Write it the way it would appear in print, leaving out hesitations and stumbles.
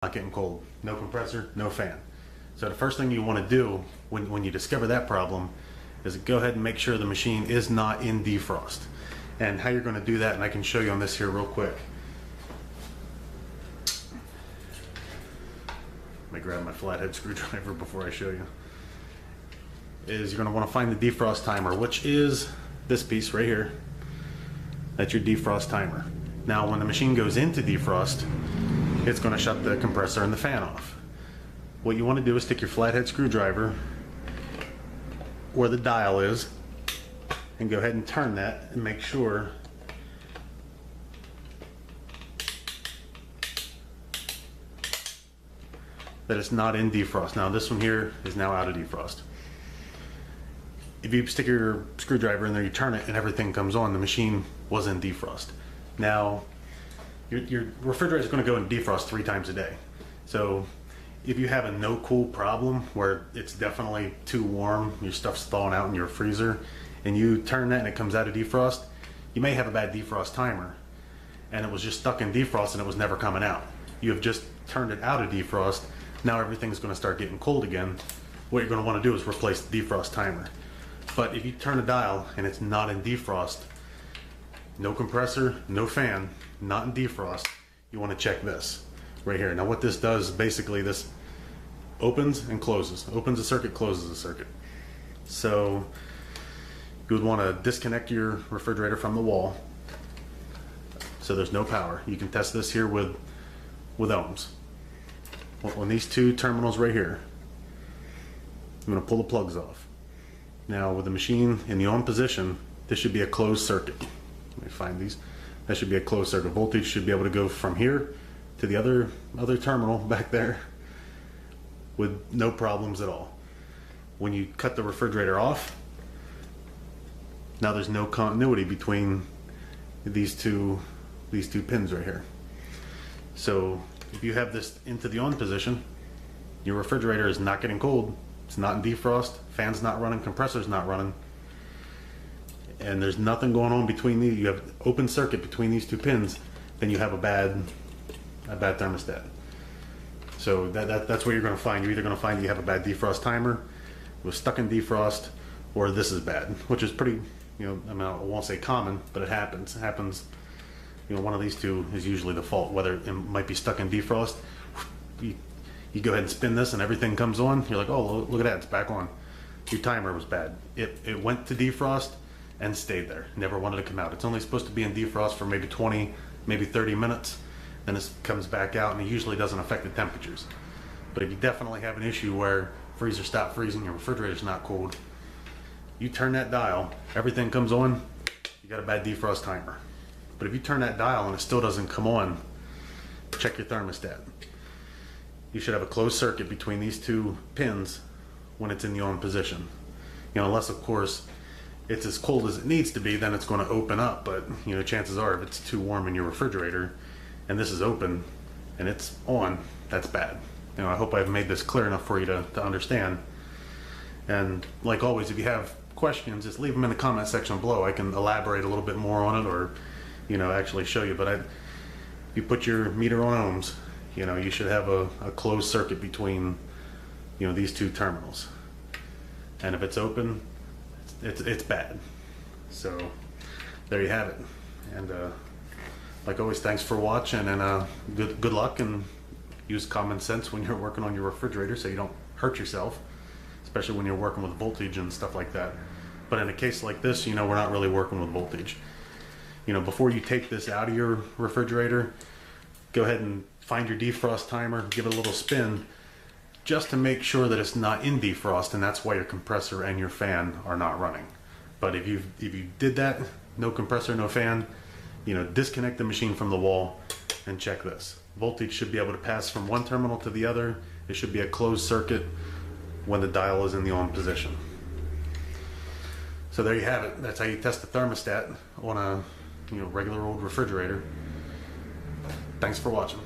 not getting cold. No compressor, no fan. So the first thing you want to do when you discover that problem is go ahead and make sure the machine is not in defrost. And how you're going to do that, and I can show you on this here real quick. Let me grab my flathead screwdriver before I show you. Is you're going to want to find the defrost timer, which is this piece right here. That's your defrost timer. Now when the machine goes into defrost, it's going to shut the compressor and the fan off. What you want to do is stick your flathead screwdriver where the dial is and go ahead and turn that and make sure that it's not in defrost. Now this one here is now out of defrost. If you stick your screwdriver in there, you turn it and everything comes on, the machine was in defrost. Now your refrigerator is going to go in defrost 3 times a day. So if you have a no cool problem where it's definitely too warm, your stuff's thawing out in your freezer, and you turn that and it comes out of defrost, you may have a bad defrost timer and it was just stuck in defrost and it was never coming out. You have just turned it out of defrost. Now everything's going to start getting cold again. What you're going to want to do is replace the defrost timer. But if you turn a dial and it's not in defrost, no compressor, no fan, not in defrost, you want to check this right here. Now what this does, basically this opens and closes. Opens a circuit, closes a circuit. So you would want to disconnect your refrigerator from the wall so there's no power. You can test this here with ohms. On these 2 terminals right here, I'm going to pull the plugs off. Now with the machine in the on position, this should be a closed circuit. Let me find these. That should be a closed circuit. Voltage should be able to go from here to the other terminal back there with no problems at all. When you cut the refrigerator off, now there's no continuity between these two pins right here. So if you have this into the on position, your refrigerator is not getting cold. It's not in defrost, fan's not running, compressor's not running, and there's nothing going on between these. You have open circuit between these 2 pins, then you have a bad thermostat. So that's what you're going to find. You're either going to find you have a bad defrost timer, it was stuck in defrost, or this is bad, which is pretty, I mean, I won't say common, but it happens. It happens, one of these 2 is usually the fault, whether it might be stuck in defrost. You go ahead and spin this and everything comes on. You're like, oh, look at that, it's back on. Your timer was bad. It went to defrost and stayed there. Never wanted to come out. It's only supposed to be in defrost for maybe 20, maybe 30 minutes. Then it comes back out and it usually doesn't affect the temperatures. But if you definitely have an issue where freezer stopped freezing, your refrigerator's not cold, you turn that dial, everything comes on, you got a bad defrost timer. But if you turn that dial and it still doesn't come on, check your thermostat. You should have a closed circuit between these 2 pins when it's in the on position. Unless of course it's as cold as it needs to be, then it's going to open up. But chances are if it's too warm in your refrigerator and this is open and it's on, that's bad. I hope I've made this clear enough for you to understand. And like always, if you have questions, just leave them in the comment section below. I can elaborate a little bit more on it, or actually show you. But if you put your meter on ohms, you should have a closed circuit between these 2 terminals, and if it's open, it's bad. So there you have it. And like always, thanks for watching, and good luck, and use common sense when you're working on your refrigerator so you don't hurt yourself, especially when you're working with voltage and stuff like that. But in a case like this, we're not really working with voltage. Before you take this out of your refrigerator, go ahead and find your defrost timer, give it a little spin, just to make sure that it's not in defrost, and that's why your compressor and your fan are not running. But if you did that, no compressor, no fan, disconnect the machine from the wall and check this. Voltage should be able to pass from one terminal to the other. It should be a closed circuit when the dial is in the on position. So there you have it. That's how you test the thermostat on a regular old refrigerator. Thanks for watching.